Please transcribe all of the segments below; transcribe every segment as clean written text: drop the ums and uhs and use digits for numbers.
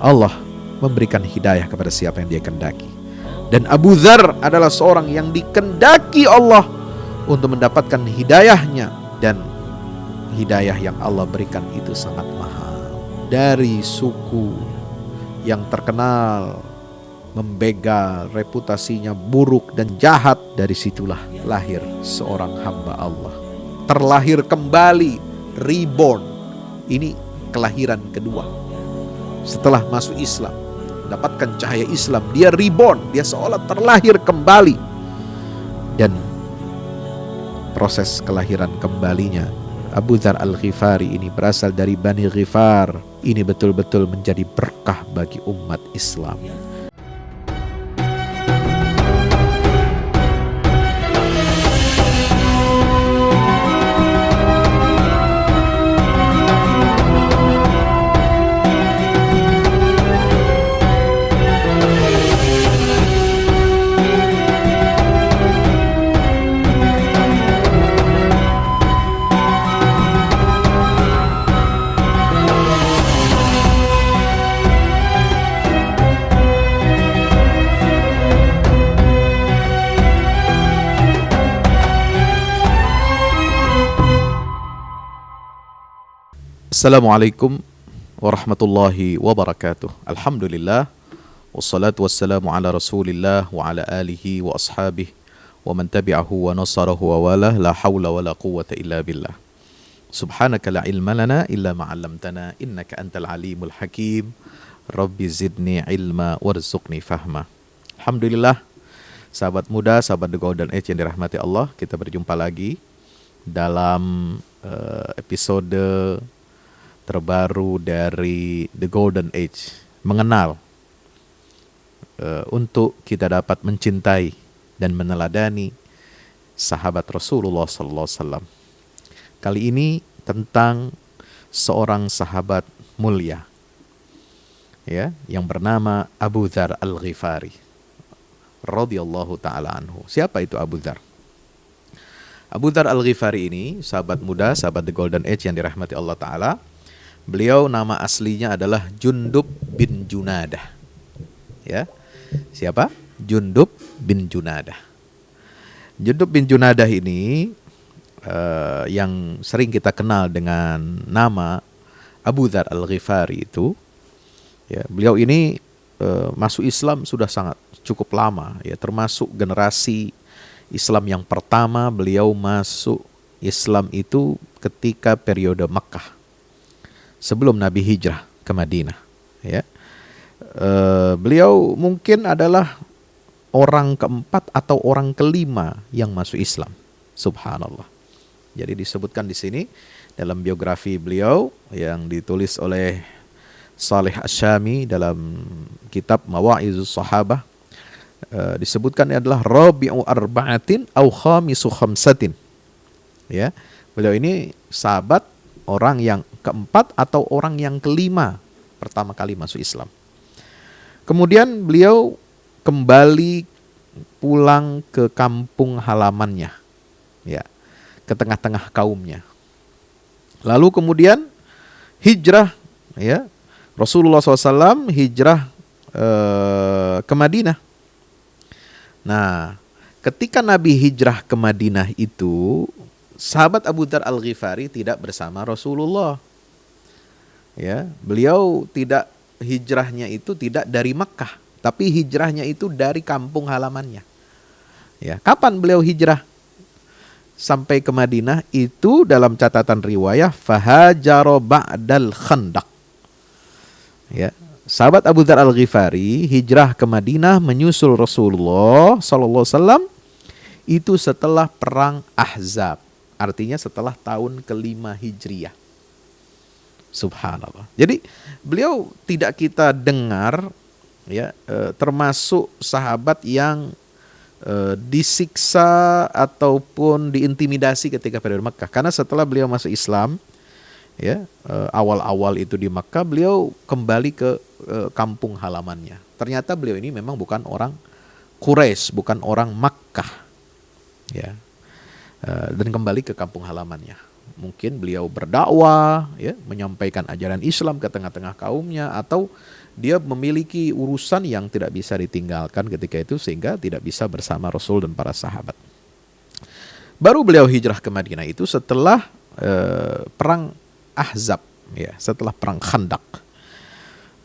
Allah memberikan hidayah kepada siapa yang Dia kehendaki. Dan Abu Dzar adalah seorang yang dikehendaki Allah untuk mendapatkan hidayahnya, dan hidayah yang Allah berikan itu sangat mahal. Dari suku yang terkenal membegal, reputasinya buruk dan jahat, dari situlah lahir seorang hamba Allah. Terlahir kembali, reborn. Ini kelahiran kedua. Setelah masuk Islam, mendapatkan cahaya Islam, dia reborn, dia seolah terlahir kembali. Dan proses kelahiran kembalinya Abu Dzar Al-Ghifari ini berasal dari Bani Ghifar. Ini betul-betul menjadi berkah bagi umat Islam. Assalamualaikum warahmatullahi wabarakatuh. Alhamdulillah, wassalatu wassalamu ala rasulillah wa ala alihi wa ashabihi wa man tabi'ahu wa nasarahu wa walah, la hawla wa la quwwata illa billah. Subhanaka la ilma lana illa ma'allamtana innaka antal alimul hakim. Rabbi zidni ilma warzuqni fahma. Alhamdulillah, sahabat muda, sahabat The Golden Age yang dirahmati Allah, kita berjumpa lagi dalam episode terbaru dari The Golden Age, mengenal untuk kita dapat mencintai dan meneladani sahabat Rasulullah SAW. Kali ini tentang seorang sahabat mulia, ya, yang bernama Abu Dzar Al-Ghifari radhiyallahu taala anhu. Siapa itu Abu Dzar? Abu Dzar Al-Ghifari ini sahabat muda, sahabat The Golden Age yang dirahmati Allah Ta'ala. Beliau nama aslinya adalah Jundub bin Junadah. Ya, siapa? Jundub bin Junadah. Jundub bin Junadah ini yang sering kita kenal dengan nama Abu Dzar Al-Ghifari itu, ya, beliau ini masuk Islam sudah sangat cukup lama, ya, termasuk generasi Islam yang pertama. Beliau masuk Islam itu ketika periode Makkah, sebelum Nabi hijrah ke Madinah, ya. Beliau mungkin adalah orang keempat atau orang kelima yang masuk Islam. Subhanallah. Jadi disebutkan di sini dalam biografi beliau yang ditulis oleh Saleh Asy-Syami dalam kitab Mawa'izus Sahabah, disebutkan ini adalah Rabi'u arba'atin au khamisu khamsatin. Ya, beliau ini sahabat orang yang keempat atau orang yang kelima pertama kali masuk Islam. Kemudian beliau kembali pulang ke kampung halamannya, ya, ke tengah-tengah kaumnya. Lalu kemudian hijrah, ya, Rasulullah SAW hijrah ke Madinah. Nah, ketika Nabi hijrah ke Madinah itu, sahabat Abu Dzar Al-Ghifari tidak bersama Rasulullah. Ya, beliau tidak, hijrahnya itu tidak dari Makkah, tapi hijrahnya itu dari kampung halamannya. Ya, kapan beliau hijrah sampai ke Madinah? Itu dalam catatan riwayah fahajara ba'dal khandaq. Ya, sahabat Abu Dzar Al-Ghifari hijrah ke Madinah menyusul Rasulullah sallallahu alaihi wasallam itu setelah perang Ahzab. Artinya setelah tahun ke-5 Hijriah. Subhanallah. Jadi beliau tidak kita dengar, ya, termasuk sahabat yang disiksa ataupun diintimidasi ketika periode Makkah. Karena setelah beliau masuk Islam, ya, awal-awal itu di Makkah, beliau kembali ke kampung halamannya. Ternyata beliau ini memang bukan orang Quraisy, bukan orang Makkah, ya. Dan kembali ke kampung halamannya. Mungkin beliau berdakwah, ya, menyampaikan ajaran Islam ke tengah-tengah kaumnya, atau dia memiliki urusan yang tidak bisa ditinggalkan ketika itu sehingga tidak bisa bersama Rasul dan para sahabat. Baru beliau hijrah ke Madinah itu setelah perang Ahzab, ya, setelah perang Khandaq.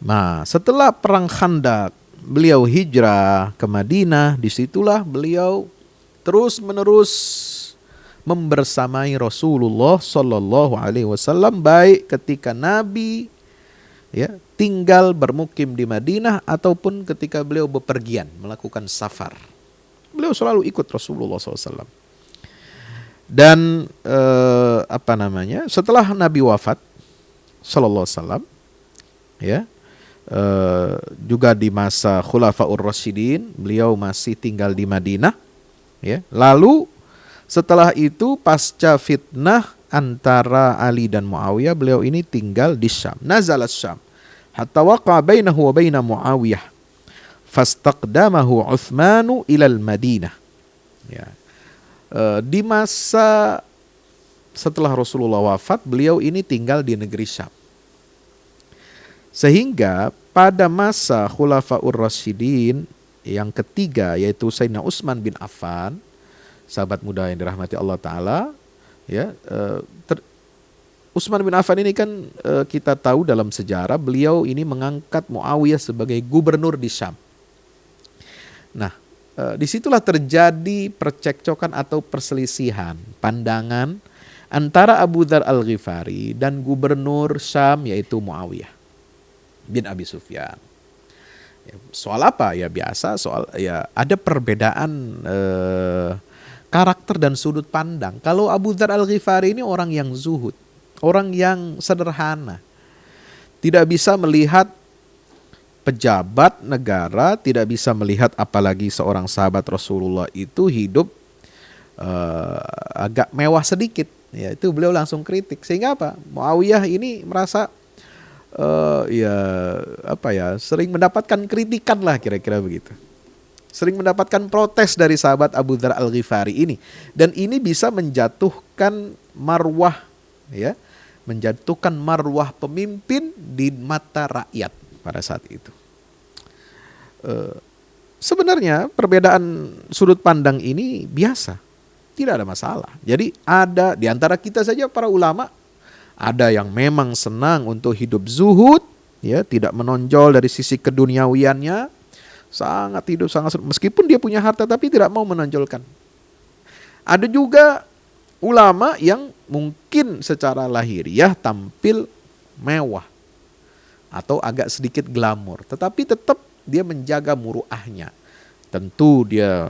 Nah, setelah perang Khandaq beliau hijrah ke Madinah, disitulah beliau terus-menerus membersamai Rasulullah Shallallahu Alaihi Wasallam, baik ketika Nabi, ya, tinggal bermukim di Madinah ataupun ketika beliau bepergian melakukan safar. Beliau selalu ikut Rasulullah SAW. Dan setelah Nabi wafat Sallallahu Alaihi Wasallam, ya, juga di masa Khulafaur Rasyidin beliau masih tinggal di Madinah, ya. Lalu setelah itu pasca fitnah antara Ali dan Muawiyah, beliau ini tinggal di Syam. Nazalat Syam hatta waqa bainahu wa baina Muawiyah fastaqdamahu Utsmanu ilal Madinah. Ya. Di masa setelah Rasulullah wafat, beliau ini tinggal di negeri Syam. Sehingga pada masa Khulafaur Rasyidin yang ketiga, yaitu Sayyidina Utsman bin Affan, sahabat muda yang dirahmati Allah Ta'ala, ya, Utsman bin Affan ini kan kita tahu dalam sejarah beliau ini mengangkat Muawiyah sebagai gubernur di Syam. Nah, disitulah terjadi percekcokan atau perselisihan pandangan antara Abu Dzar Al-Ghifari dan gubernur Syam yaitu Muawiyah bin Abi Sufyan. Soal apa? Ya biasa, soal ya ada perbedaan karakter dan sudut pandang. Kalau Abu Dzar Al-Ghifari ini orang yang zuhud, orang yang sederhana, tidak bisa melihat pejabat negara, tidak bisa melihat apalagi seorang sahabat Rasulullah itu hidup agak mewah sedikit. Ya, itu beliau langsung kritik. Sehingga apa? Muawiyah ini merasa sering mendapatkan kritikan lah, kira-kira begitu. Sering mendapatkan protes dari sahabat Abu Dzar Al-Ghifari ini, dan ini bisa menjatuhkan marwah, ya, menjatuhkan marwah pemimpin di mata rakyat pada saat itu. Sebenarnya perbedaan sudut pandang ini biasa, tidak ada masalah. Jadi ada di antara kita saja para ulama, ada yang memang senang untuk hidup zuhud, ya, tidak menonjol dari sisi keduniawiannya. Sangat meskipun dia punya harta tapi tidak mau menonjolkan. Ada juga ulama yang mungkin secara lahiriah tampil mewah atau agak sedikit glamor, tetapi tetap dia menjaga muruahnya. Tentu dia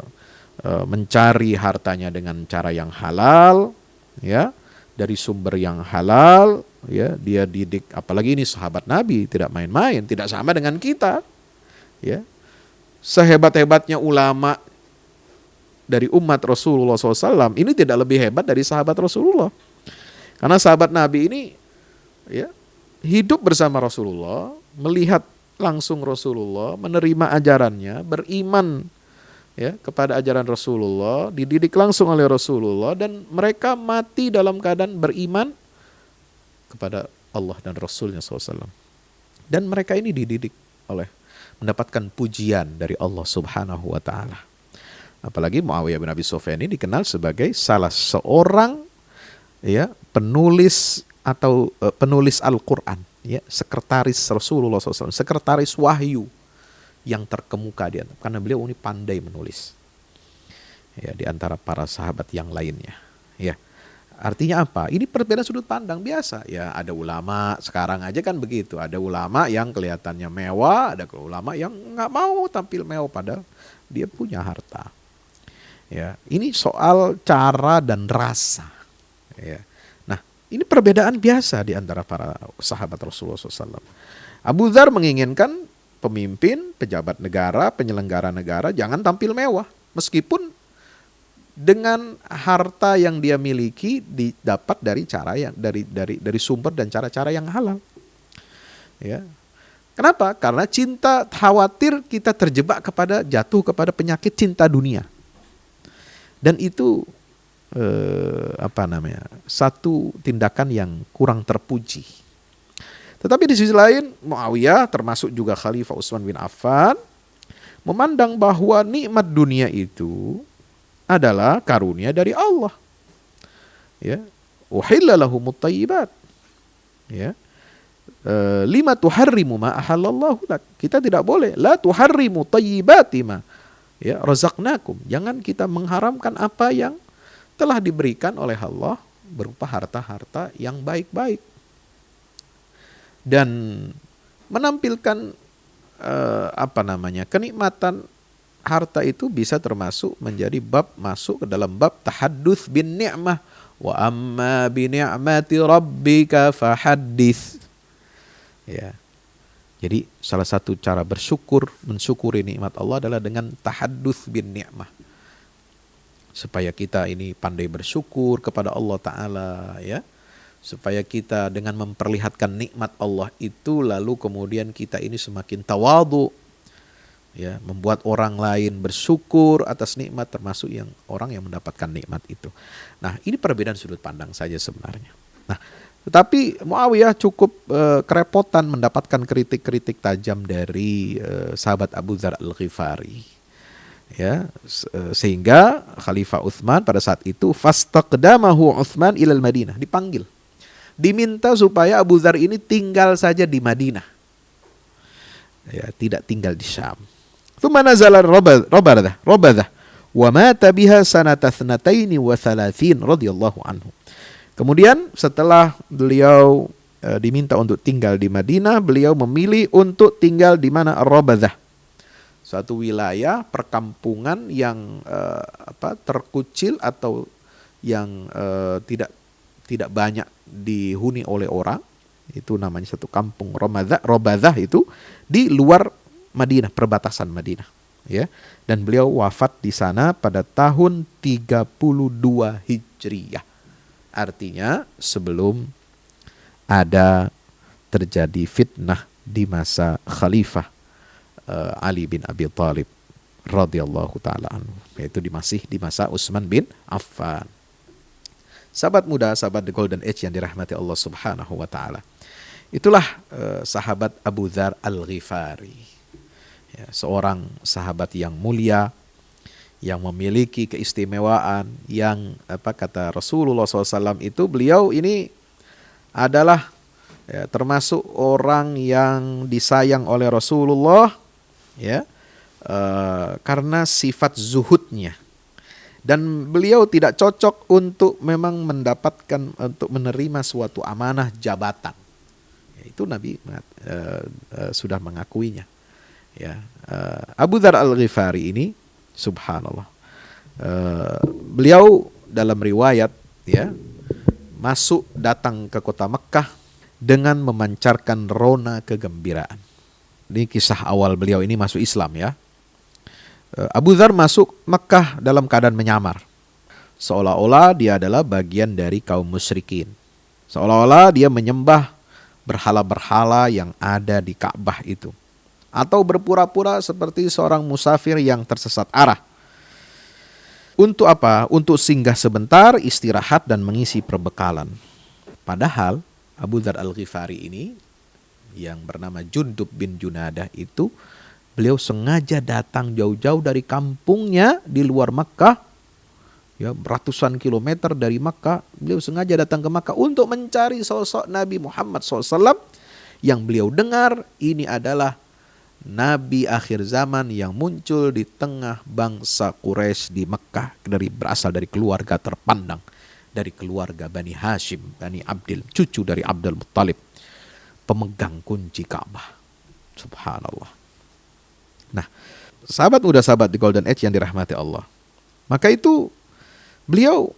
mencari hartanya dengan cara yang halal, ya, dari sumber yang halal, ya. Dia didik, apalagi ini sahabat Nabi, tidak main-main, tidak sama dengan kita, ya. Sehebat-hebatnya ulama dari umat Rasulullah SAW ini tidak lebih hebat dari sahabat Rasulullah. Karena sahabat Nabi ini, ya, hidup bersama Rasulullah, melihat langsung Rasulullah, menerima ajarannya, beriman, ya, kepada ajaran Rasulullah, dididik langsung oleh Rasulullah, dan mereka mati dalam keadaan beriman kepada Allah dan Rasulnya SAW. Dan mereka ini dididik mendapatkan pujian dari Allah Subhanahu wa Ta'ala. Apalagi Muawiyah bin Abi Sufyan ini dikenal sebagai salah seorang, ya, penulis atau penulis Al-Quran, ya, sekretaris Rasulullah SAW, sekretaris wahyu yang terkemuka dia, karena beliau ini pandai menulis, ya, di antara para sahabat yang lainnya, ya. Artinya apa? Ini perbedaan sudut pandang biasa. Ya, ada ulama sekarang aja kan begitu. Ada ulama yang kelihatannya mewah, ada ulama yang nggak mau tampil mewah padahal dia punya harta. Ya, ini soal cara dan rasa. Ya. Nah, ini perbedaan biasa di antara para sahabat Rasulullah SAW. Abu Dzar menginginkan pemimpin, pejabat negara, penyelenggara negara jangan tampil mewah, meskipun dengan harta yang dia miliki didapat dari cara yang dari sumber dan cara-cara yang halal. Ya. Kenapa? Karena cinta, khawatir kita terjebak jatuh kepada penyakit cinta dunia. Dan itu satu tindakan yang kurang terpuji. Tetapi di sisi lain Muawiyah termasuk juga Khalifah Utsman bin Affan memandang bahwa nikmat dunia itu adalah karunia dari Allah. Ya, uhilla lahumut thayyibat. Ya. Lima tuharrimu ma ahallallahu lak. Kita tidak boleh la tuharrimu thayyibati ma ya razaqnakum. Jangan kita mengharamkan apa yang telah diberikan oleh Allah berupa harta-harta yang baik-baik. Dan menampilkan kenikmatan harta itu bisa termasuk menjadi bab masuk ke dalam bab tahadduts bin ni'mah wa amma bi ni'mati rabbika fahaddits. Ya. Jadi salah satu cara mensyukuri nikmat Allah adalah dengan tahadduts bin ni'mah. Supaya kita ini pandai bersyukur kepada Allah Ta'ala, ya. Supaya kita dengan memperlihatkan nikmat Allah itu lalu kemudian kita ini semakin tawadhu, ya, membuat orang lain bersyukur atas nikmat termasuk orang yang mendapatkan nikmat itu. Nah, ini perbedaan sudut pandang saja sebenarnya. Nah, tetapi Muawiyah cukup kerepotan mendapatkan kritik-kritik tajam dari sahabat Abu Dzar Al-Ghifari. Ya, sehingga Khalifah Utsman pada saat itu fastaqdamahu Utsman ilal Madinah, dipanggil. Diminta supaya Abu Dzar ini tinggal saja di Madinah. Ya, tidak tinggal di Syam. Tsumma nazala Rabadah wa mata biha sanata 32 radhiyallahu anhu. Kemudian setelah beliau diminta untuk tinggal di Madinah, beliau memilih untuk tinggal di mana? Rabadah. Suatu wilayah perkampungan yang terkucil atau yang tidak banyak dihuni oleh orang. Itu namanya satu kampung Rabadah itu di luar Madinah, perbatasan Madinah, ya. Dan beliau wafat di sana pada tahun 32 Hijriyah. Artinya sebelum ada terjadi fitnah di masa Khalifah Ali bin Abi Thalib radhiyallahu taala anhu, yaitu masih di masa Utsman bin Affan. Sahabat muda, sahabat The Golden Age yang dirahmati Allah Subhanahu wa taala. Itulah sahabat Abu Dzar Al-Ghifari. Ya, seorang sahabat yang mulia, yang memiliki keistimewaan, yang kata Rasulullah SAW itu, beliau ini adalah termasuk orang yang disayang oleh Rasulullah, ya, karena sifat zuhudnya. Dan beliau tidak cocok untuk memang untuk menerima suatu amanah jabatan. Itu Nabi sudah mengakuinya. Ya, Abu Dzar Al-Ghifari ini, subhanallah, beliau dalam riwayat, ya, datang ke kota Mekkah dengan memancarkan rona kegembiraan. Ini kisah awal beliau ini masuk Islam, ya. Abu Dzar masuk Mekkah dalam keadaan menyamar, seolah-olah dia adalah bagian dari kaum musyrikin, seolah-olah dia menyembah berhala-berhala yang ada di Ka'bah itu, atau berpura-pura seperti seorang musafir yang tersesat arah. Untuk apa? Untuk singgah sebentar, istirahat dan mengisi perbekalan. Padahal Abu Dzar Al-Ghifari ini yang bernama Jundub bin Junadah itu, beliau sengaja datang jauh-jauh dari kampungnya di luar Makkah, ya, ratusan kilometer dari Makkah. Beliau sengaja datang ke Makkah untuk mencari sosok Nabi Muhammad SAW yang beliau dengar ini adalah Nabi akhir zaman yang muncul di tengah bangsa Quraisy di Mekkah, berasal dari keluarga terpandang, dari keluarga Bani Hashim, Bani Abdil, cucu dari Abdul Muttalib, pemegang kunci Ka'bah. Subhanallah. Nah, sahabat muda, sahabat di Golden Age yang dirahmati Allah, maka itu beliau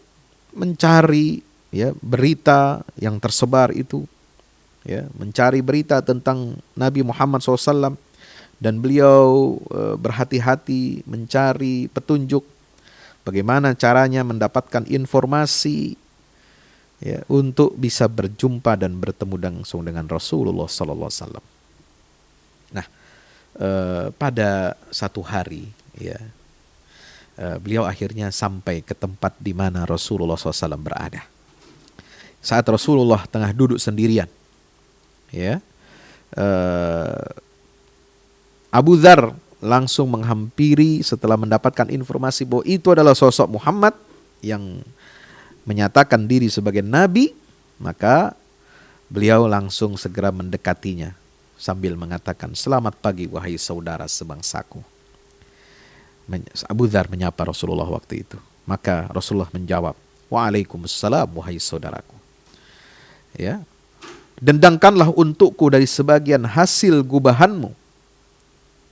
mencari, ya, berita yang tersebar itu, ya, mencari berita tentang Nabi Muhammad SAW. Dan beliau berhati-hati mencari petunjuk bagaimana caranya mendapatkan informasi, ya, untuk bisa berjumpa dan bertemu langsung dengan Rasulullah SAW. Nah, pada satu hari, ya, beliau akhirnya sampai ke tempat di mana Rasulullah SAW berada. Saat Rasulullah tengah duduk sendirian, ya, eh, Abu Dzar langsung menghampiri setelah mendapatkan informasi bahwa itu adalah sosok Muhammad yang menyatakan diri sebagai nabi, maka beliau langsung segera mendekatinya sambil mengatakan, "Selamat pagi wahai saudara sebangsaku." Abu Dzar menyapa Rasulullah waktu itu. Maka Rasulullah menjawab, "Waalaikumsalam wahai saudaraku. Ya, dendangkanlah untukku dari sebagian hasil gubahanmu."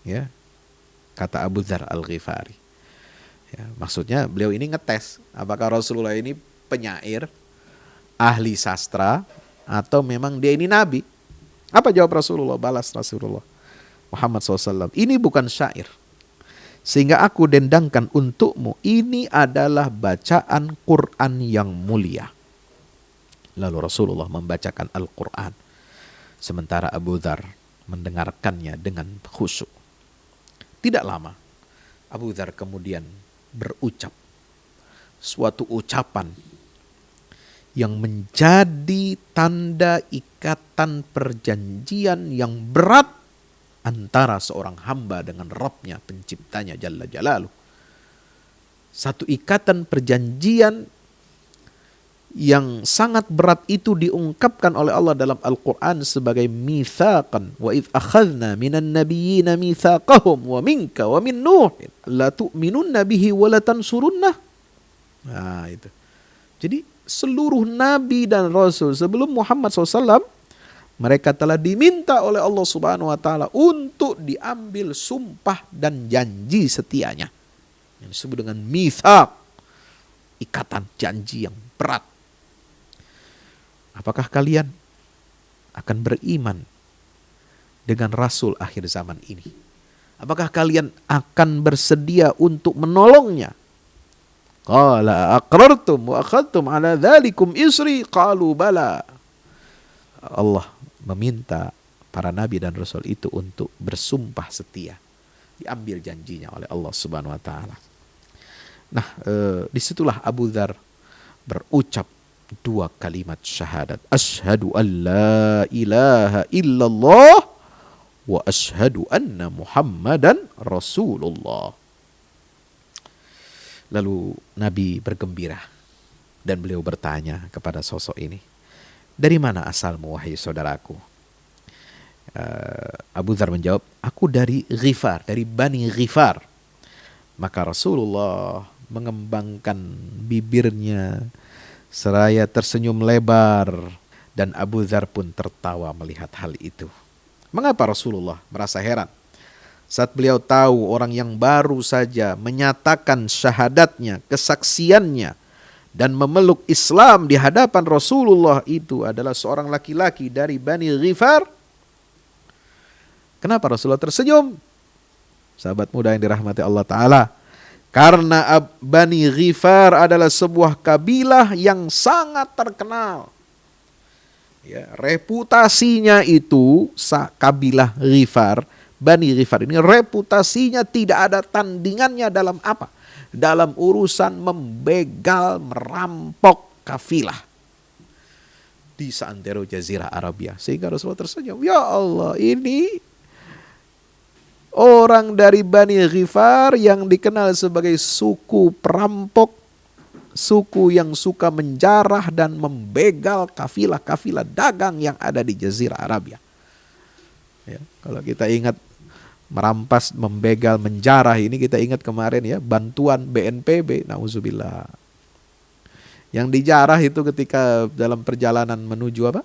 Ya, kata Abu Dzar Al-Ghifari. Ya, maksudnya beliau ini ngetes apakah Rasulullah ini penyair, ahli sastra, atau memang dia ini nabi. Apa jawab Rasulullah? Balas Rasulullah Muhammad SAW, "Ini bukan syair, sehingga aku dendangkan untukmu. Ini adalah bacaan Quran yang mulia." Lalu Rasulullah membacakan Al-Quran, sementara Abu Dzar mendengarkannya dengan khusyuk. Tidak lama, Abu Dzar kemudian berucap suatu ucapan yang menjadi tanda ikatan perjanjian yang berat antara seorang hamba dengan Rabbnya, penciptanya Jalla Jalaluh. Satu ikatan perjanjian yang sangat berat itu diungkapkan oleh Allah dalam Al-Quran sebagai mitsaqan, wa idh akhadna minan nabiyyina mitsaqahum wa minka wa min Nuh la tu'minunna bihi wa la tansurunnah. Nah, itu. Jadi seluruh nabi dan rasul sebelum Muhammad SAW, mereka telah diminta oleh Allah Subhanahu wa taala untuk diambil sumpah dan janji setianya. Yang disebut dengan mitsaq, ikatan janji yang berat. Apakah kalian akan beriman dengan Rasul akhir zaman ini? Apakah kalian akan bersedia untuk menolongnya? Qala aqrartum wa akhadtum ala dzalikum isri qalu bala. Allah meminta para nabi dan rasul itu untuk bersumpah setia. Diambil janjinya oleh Allah Subhanahu wa taala. Nah, disitulah Abu Dzar berucap dua kalimat syahadat. Asyhadu an la ilaha illallah wa asyhadu anna Muhammadan Rasulullah. Lalu Nabi bergembira dan beliau bertanya kepada sosok ini, "Dari mana asalmu wahai saudaraku?" Abu Dzar menjawab, "Aku dari Ghifar, dari Bani Ghifar." Maka Rasulullah mengembangkan bibirnya seraya tersenyum lebar, dan Abu Dzar pun tertawa melihat hal itu. Mengapa Rasulullah merasa heran saat beliau tahu orang yang baru saja menyatakan syahadatnya, kesaksiannya, dan memeluk Islam di hadapan Rasulullah itu adalah seorang laki-laki dari Bani Ghifar? Kenapa Rasulullah tersenyum? Sahabat muda yang dirahmati Allah Ta'ala, karena Bani Ghifar adalah sebuah kabilah yang sangat terkenal. Ya, reputasinya itu, kabilah Ghifar, Bani Ghifar ini reputasinya tidak ada tandingannya dalam apa? Dalam urusan membegal, merampok kafilah di seantero Jazirah Arabia. Sehingga Rasulullah tersenyum, ya Allah, ini orang dari Bani Ghifar yang dikenal sebagai suku perampok, suku yang suka menjarah dan membegal kafilah-kafilah dagang yang ada di Jazirah Arabia. Ya, kalau kita ingat merampas, membegal, menjarah, ini kita ingat kemarin ya, bantuan BNPB, nauzubillah. Yang dijarah itu ketika dalam perjalanan menuju apa?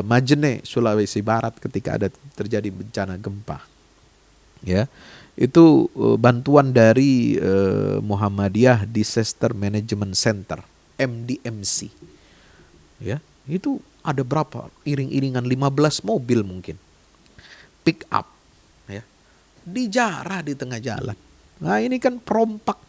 Majene, Sulawesi Barat, ketika ada terjadi bencana gempa. Ya, itu bantuan dari Muhammadiyah Disaster Management Center, MDMC. Ya, itu ada berapa? Iring-iringan 15 mobil mungkin. Pick up, ya. Dijarah di tengah jalan. Nah, ini kan perompak.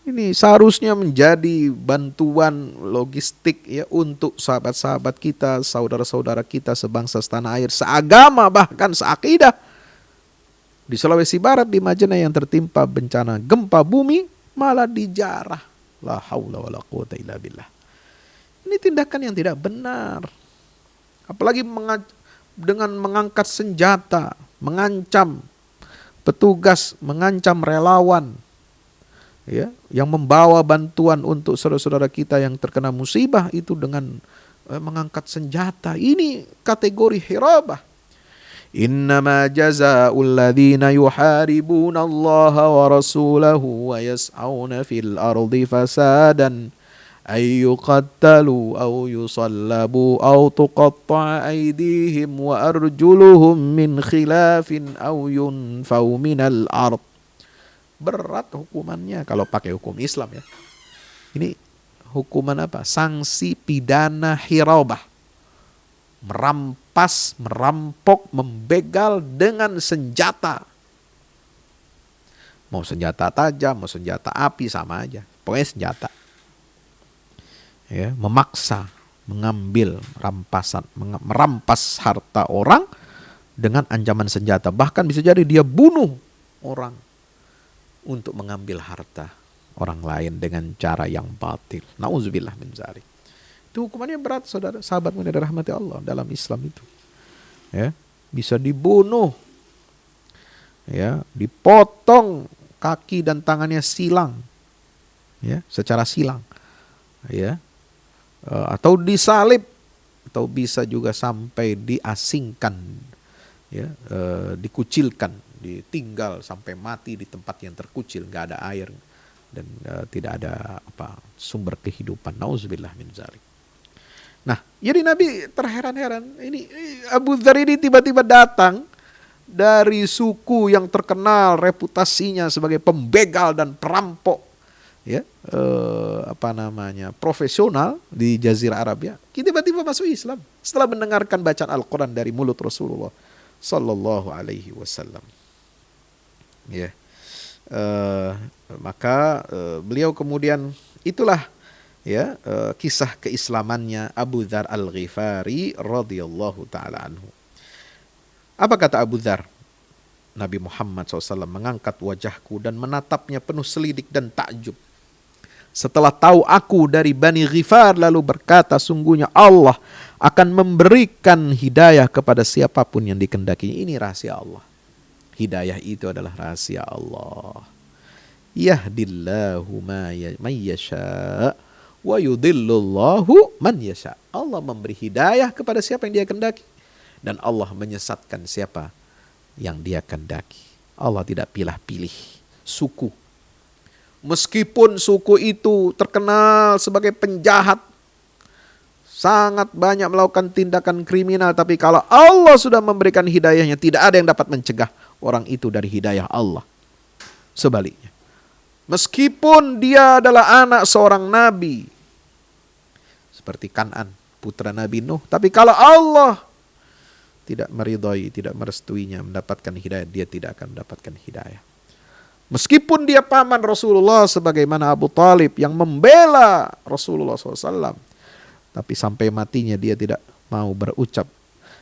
Ini seharusnya menjadi bantuan logistik ya untuk sahabat-sahabat kita, saudara-saudara kita sebangsa setanah air, seagama bahkan seakidah. Di Sulawesi Barat, di Majene yang tertimpa bencana gempa bumi, malah dijarah. La haula wala quwata illa billah. Ini tindakan yang tidak benar. Apalagi dengan mengangkat senjata, mengancam petugas, mengancam relawan, ya, yang membawa bantuan untuk saudara-saudara kita yang terkena musibah itu dengan mengangkat senjata. Ini kategori hirabah. Innama jazaa'ul ladzina yuharibuna Allah wa rasulahu wa yas'auna fil ardi fasadan ay yuqattalu aw yusallabu aw tuqatta'a aydihim wa arjuluhum min khilafin aw yunfaw minal ard. Berat hukumannya kalau pakai hukum Islam ya. Ini hukuman apa? Sanksi pidana hirabah. Merampas, merampok, membegal dengan senjata. Mau senjata tajam, mau senjata api, sama aja. Pokoknya senjata. Ya, memaksa, mengambil rampasan, merampas harta orang dengan ancaman senjata. Bahkan bisa jadi dia bunuh orang untuk mengambil harta orang lain dengan cara yang batil. Nauzubillah min dzalik. Itu hukumannya berat, saudara, sahabat mulia dirahmati Allah dalam Islam itu. Ya, bisa dibunuh, ya, dipotong kaki dan tangannya silang, ya, secara silang, ya, atau disalib, atau bisa juga sampai diasingkan, ya, dikucilkan, ditinggal sampai mati di tempat yang terkucil, nggak ada air dan tidak ada sumber kehidupan. Nauzubillah min dzalik. Nah, jadi Nabi terheran-heran. Ini Abu Dzar ini tiba-tiba datang dari suku yang terkenal reputasinya sebagai pembegal dan perampok, ya, profesional di Jazirah Arab, ya. Tiba-tiba masuk Islam setelah mendengarkan bacaan Al-Quran dari mulut Rasulullah Sallallahu Alaihi Wasallam. Ya, maka beliau kemudian itulah, ya, kisah keislamannya Abu Dzar Al-Ghifari radhiyallahu taala anhu. Apa kata Abu Dzar? Nabi Muhammad SAW mengangkat wajahku dan menatapnya penuh selidik dan takjub. Setelah tahu aku dari Bani Ghifar, lalu berkata, sungguhnya Allah akan memberikan hidayah kepada siapapun yang dikehendakinya. Ini rahasia Allah. Hidayah itu adalah rahasia Allah. Yahdillahu man yasha' wa yudhillullahu man yasha. Allah memberi hidayah kepada siapa yang dia kehendaki, dan Allah menyesatkan siapa yang dia kehendaki. Allah tidak pilih-pilih suku. Meskipun suku itu terkenal sebagai penjahat, sangat banyak melakukan tindakan kriminal, tapi kalau Allah sudah memberikan hidayahnya, tidak ada yang dapat mencegah orang itu dari hidayah Allah. Sebaliknya, meskipun dia adalah anak seorang nabi seperti Kan'an, putra Nabi Nuh, tapi kalau Allah tidak meridhai, tidak merestuinya mendapatkan hidayah, dia tidak akan mendapatkan hidayah. Meskipun dia paman Rasulullah sebagaimana Abu Talib yang membela Rasulullah SAW, tapi sampai matinya dia tidak mau berucap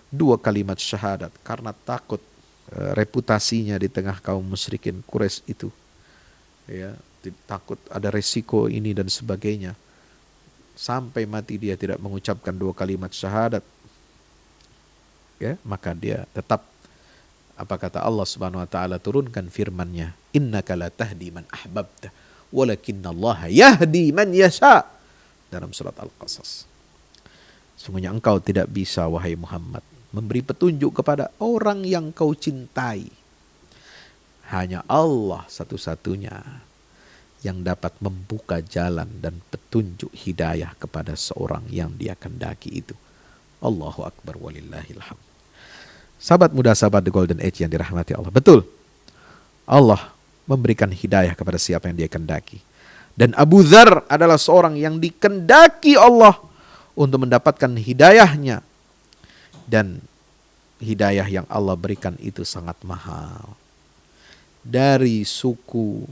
2 kalimat syahadat karena takut reputasinya di tengah kaum musyrikin Quraisy itu, ya, takut ada resiko ini dan sebagainya. Sampai mati dia tidak mengucapkan 2 kalimat syahadat, ya, maka dia tetap, apa kata Allah Subhanahu wa taala, turunkan firman-Nya, innaka la tahdi man ahbabta walakinallaha yahdi man yasha, dalam surat Al-Qasas. Sungguhnya engkau tidak bisa, wahai Muhammad, memberi petunjuk kepada orang yang kau cintai. Hanya Allah satu-satunya yang dapat membuka jalan dan petunjuk hidayah kepada seorang yang dia kehendaki itu. Allahu Akbar walillahilham. Sahabat muda, sahabat The Golden Age yang dirahmati Allah. Betul, Allah memberikan hidayah kepada siapa yang dia kehendaki. Dan Abu Dzar adalah seorang yang dikehendaki Allah untuk mendapatkan hidayahnya. Dan hidayah yang Allah berikan itu sangat mahal. Dari suku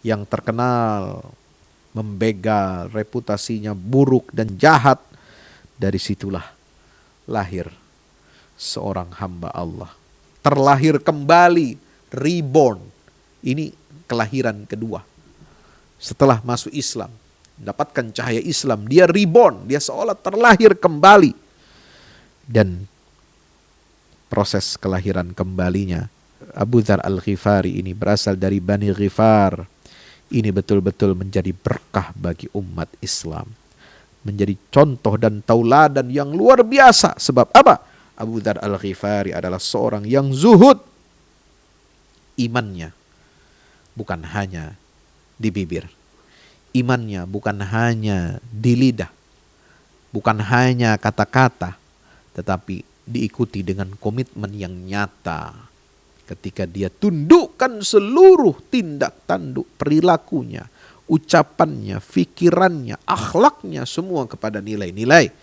yang terkenal membegal, reputasinya buruk dan jahat, dari situlah lahir seorang hamba Allah. Terlahir kembali, reborn. Ini kelahiran kedua. Setelah masuk Islam, mendapatkan cahaya Islam, dia reborn, dia seolah terlahir kembali. Dan proses kelahiran kembalinya Abu Dzar Al-Ghifari ini berasal dari Bani Ghifar. Ini betul-betul menjadi berkah bagi umat Islam, menjadi contoh dan tauladan yang luar biasa. Sebab apa? Abu Dzar Al-Ghifari adalah seorang yang zuhud. Imannya bukan hanya di bibir, imannya bukan hanya di lidah, bukan hanya kata-kata, tetapi diikuti dengan komitmen yang nyata. Ketika dia tundukkan seluruh tindak tanduk perilakunya, ucapannya, fikirannya, akhlaknya, semua kepada nilai-nilai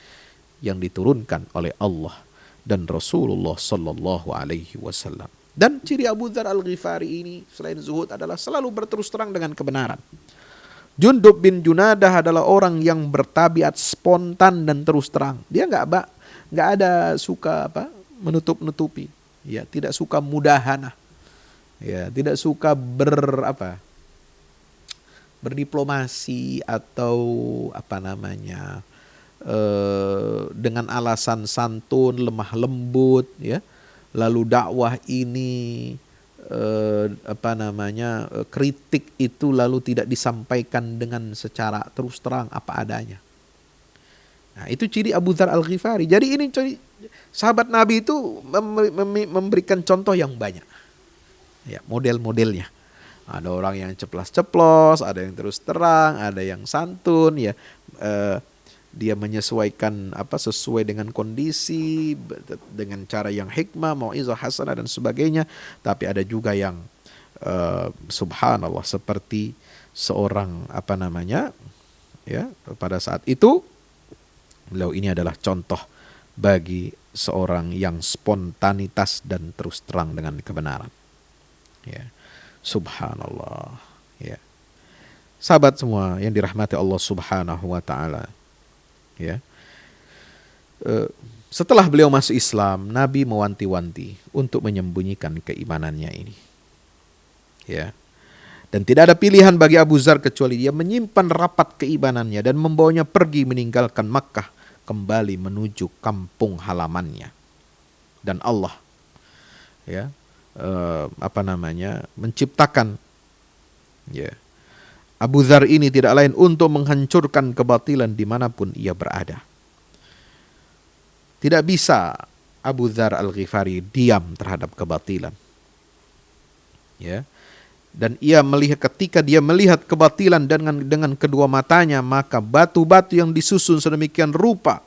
yang diturunkan oleh Allah dan Rasulullah Sallallahu Alaihi Wasallam. Dan ciri Abu Dzar Al-Ghifari ini selain zuhud adalah selalu berterus terang dengan kebenaran. Jundub bin Junadah adalah orang yang bertabiat spontan dan terus terang. Dia nggak ada suka menutup-nutupi. Ya, tidak suka mudahana. Ya, tidak suka berdiplomasi atau dengan alasan santun, lemah lembut, ya. Lalu dakwah ini kritik itu lalu tidak disampaikan dengan secara terus terang apa adanya. Nah, itu ciri Abu Dzar Al-Ghifari. Jadi ini sahabat Nabi itu memberikan contoh yang banyak. Ya, model-modelnya. Ada orang yang ceplas-ceplos, ada yang terus terang, ada yang santun, ya. Dia menyesuaikan sesuai dengan kondisi, dengan cara yang hikmah, mau'izah hasanah dan sebagainya. Tapi ada juga yang subhanallah, seperti seorang pada saat itu beliau ini adalah contoh bagi seorang yang spontanitas dan terus terang dengan kebenaran. Ya, subhanallah. Ya, sahabat semua yang dirahmati Allah Subhanahu wa Ta'ala. Ya. Setelah beliau masuk Islam, Nabi mewanti-wanti untuk menyembunyikan keimanannya ini. Ya. Dan tidak ada pilihan bagi Abu Dzar kecuali dia menyimpan rapat keimanannya dan membawanya pergi meninggalkan Makkah, kembali menuju kampung halamannya. Dan Allah menciptakan Abu Dzar ini tidak lain untuk menghancurkan kebatilan dimanapun ia berada. Tidak bisa Abu Dzar Al-Ghifari diam terhadap kebatilan. Ya. Dan ketika dia melihat kebatilan dengan kedua matanya, maka batu-batu yang disusun sedemikian rupa,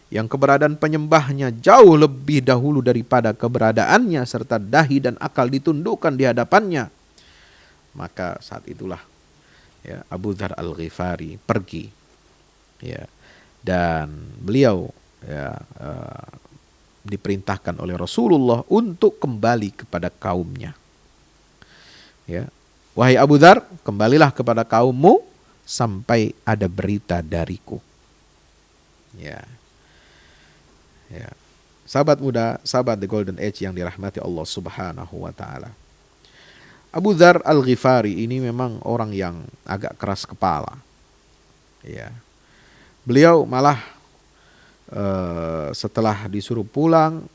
yang keberadaan penyembahnya jauh lebih dahulu daripada keberadaannya, serta dahi dan akal ditundukkan di hadapannya, maka saat itulah Abu Dzar Al-Ghifari pergi, dan beliau diperintahkan oleh Rasulullah untuk kembali kepada kaumnya. Wahai Abu Dzar, kembalilah kepada kaummu sampai ada berita dariku. Sahabat muda, sahabat The Golden Age yang dirahmati Allah Subhanahu wa Ta'ala. Abu Dzar Al-Ghifari ini memang orang yang agak keras kepala. Beliau malah setelah disuruh pulang,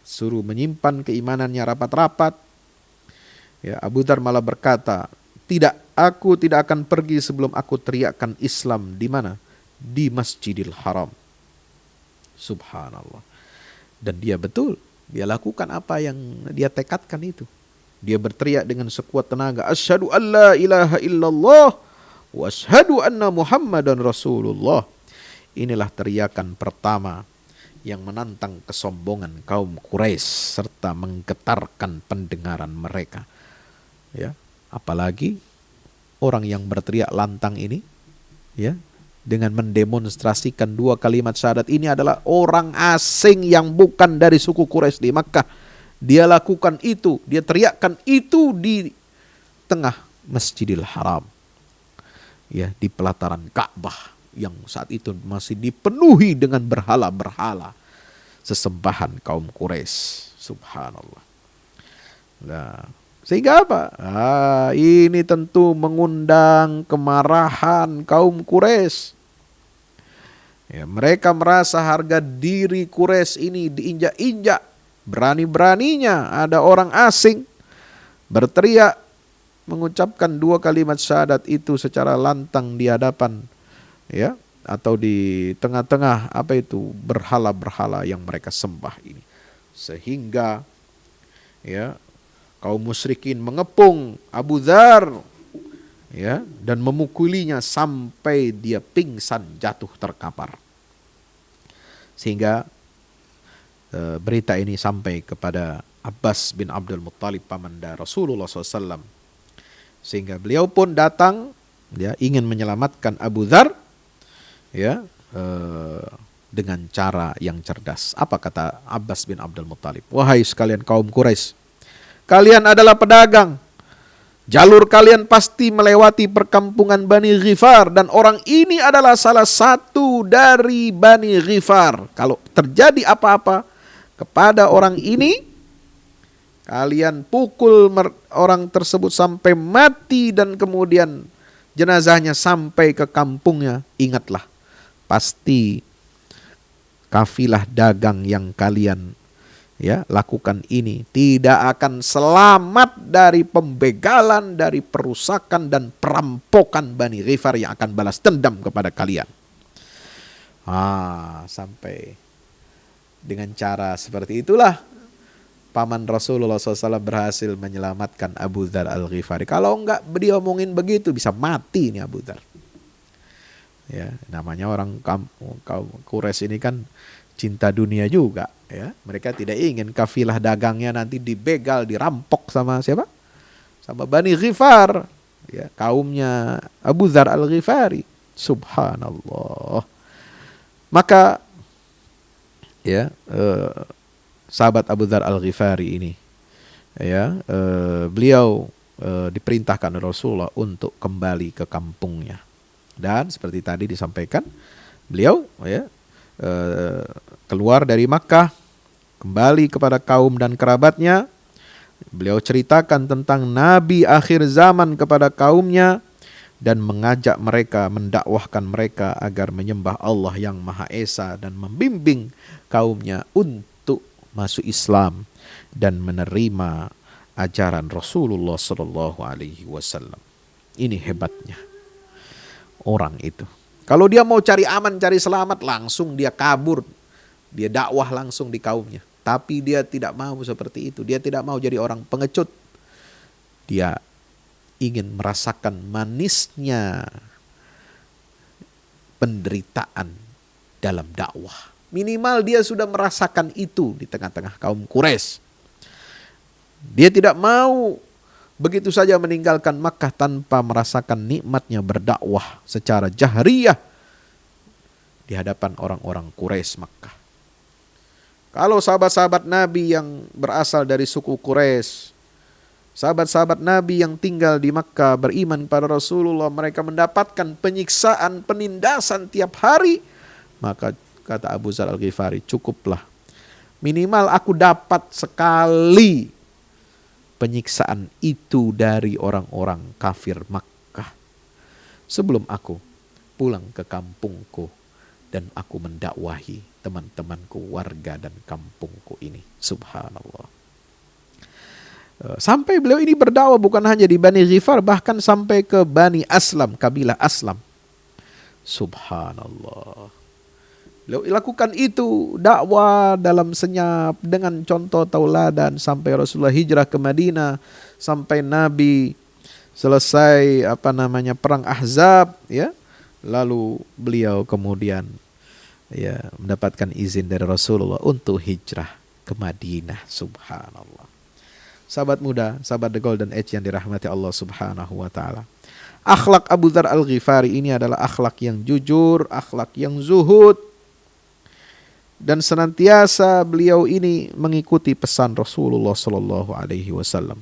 suruh menyimpan keimanannya rapat-rapat. Abu Dzar malah berkata, aku tidak akan pergi sebelum aku teriakkan Islam di mana? Di Masjidil Haram. Subhanallah. Dan dia lakukan apa yang dia tekadkan itu. Dia berteriak dengan sekuat tenaga, asyhadu an la ilaha illallah wa asyhadu anna Muhammadan Rasulullah. Inilah teriakan pertama yang menantang kesombongan kaum Quraisy serta menggetarkan pendengaran mereka. Apalagi orang yang berteriak lantang ini, dengan mendemonstrasikan dua kalimat syahadat ini adalah orang asing yang bukan dari suku Quraisy di Makkah. Dia lakukan itu, dia teriakkan itu di tengah Masjidil Haram, di pelataran Ka'bah yang saat itu masih dipenuhi dengan berhala-berhala sesembahan kaum Quraisy. Subhanallah. Nah, sehingga apa? Ini tentu mengundang kemarahan kaum Quraisy. Mereka merasa harga diri Quraisy ini diinjak-injak. berani-beraninya ada orang asing berteriak mengucapkan 2 kalimat syahadat itu secara lantang di hadapan, ya, atau di tengah-tengah apa itu berhala-berhala yang mereka sembah ini, sehingga ya kaum musyrikin mengepung Abu Dzar, ya, dan memukulinya sampai dia pingsan jatuh terkapar. Sehingga berita ini sampai kepada Abbas bin Abdul Muttalib, pamanda Rasulullah SAW. Sehingga beliau pun datang, ya, ingin menyelamatkan Abu Dzar, ya, dengan cara yang cerdas. Apa kata Abbas bin Abdul Muttalib? Wahai sekalian kaum Quraisy, kalian adalah pedagang. Jalur kalian pasti melewati perkampungan Bani Ghifar, dan orang ini adalah salah satu dari Bani Ghifar. Kalau terjadi apa-apa kepada orang ini, kalian pukul orang tersebut sampai mati dan kemudian jenazahnya sampai ke kampungnya. Ingatlah, pasti kafilah dagang yang kalian, ya, lakukan ini tidak akan selamat dari pembegalan, dari perusakan dan perampokan Bani Ghifar yang akan balas dendam kepada kalian. Sampai dengan cara seperti itulah paman Rasulullah SAW berhasil menyelamatkan Abu Dzar Al-Ghifari. Kalau enggak beliau omongin begitu, bisa mati nih Abu Dzar. Ya, namanya orang kaum Quraisy ini kan cinta dunia juga, ya. Mereka tidak ingin kafilah dagangnya nanti dibegal, dirampok sama siapa? Sama Bani Ghifar, ya, kaumnya Abu Dzar Al-Ghifari. Subhanallah. Maka, ya, sahabat Abu Dzar Al-Ghifari ini, ya, beliau diperintahkan oleh Rasulullah untuk kembali ke kampungnya. Dan seperti tadi disampaikan, beliau, ya, keluar dari Makkah, kembali kepada kaum dan kerabatnya. Beliau ceritakan tentang Nabi akhir zaman kepada kaumnya dan mengajak mereka, mendakwahkan mereka agar menyembah Allah yang Maha Esa dan membimbing kaumnya untuk masuk Islam dan menerima ajaran Rasulullah Sallallahu Alaihi Wasallam. Ini hebatnya orang itu. Kalau dia mau cari aman, cari selamat, langsung dia kabur. Dia dakwah langsung di kaumnya. Tapi dia tidak mau seperti itu. Dia tidak mau jadi orang pengecut. Dia ingin merasakan manisnya penderitaan dalam dakwah. Minimal dia sudah merasakan itu di tengah-tengah kaum Quraisy. Dia tidak mau begitu saja meninggalkan Makkah tanpa merasakan nikmatnya berdakwah secara jahriyah di hadapan orang-orang Quraisy Makkah. Kalau sahabat-sahabat Nabi yang berasal dari suku Quraisy, sahabat-sahabat Nabi yang tinggal di Makkah beriman pada Rasulullah, mereka mendapatkan penyiksaan, penindasan tiap hari, maka kata Abu Dzar Al-Ghifari, cukuplah. Minimal aku dapat sekali penyiksaan itu dari orang-orang kafir Makkah sebelum aku pulang ke kampungku dan aku mendakwahi teman-temanku, warga dan kampungku ini. Subhanallah. Sampai beliau ini berdakwah bukan hanya di Bani Ghifar, bahkan sampai ke Bani Aslam, kabilah Aslam. Subhanallah. Beliau lakukan itu, dakwah dalam senyap dengan contoh tauladan sampai Rasulullah hijrah ke Madinah, sampai Nabi selesai perang Ahzab, ya. Lalu beliau kemudian, ya, mendapatkan izin dari Rasulullah untuk hijrah ke Madinah. Subhanallah. Sahabat muda, sahabat The Golden Age yang dirahmati Allah Subhanahu wa taala. Akhlak Abu Dzar Al-Ghifari ini adalah akhlak yang jujur, akhlak yang zuhud. Dan senantiasa beliau ini mengikuti pesan Rasulullah sallallahu alaihi wasallam.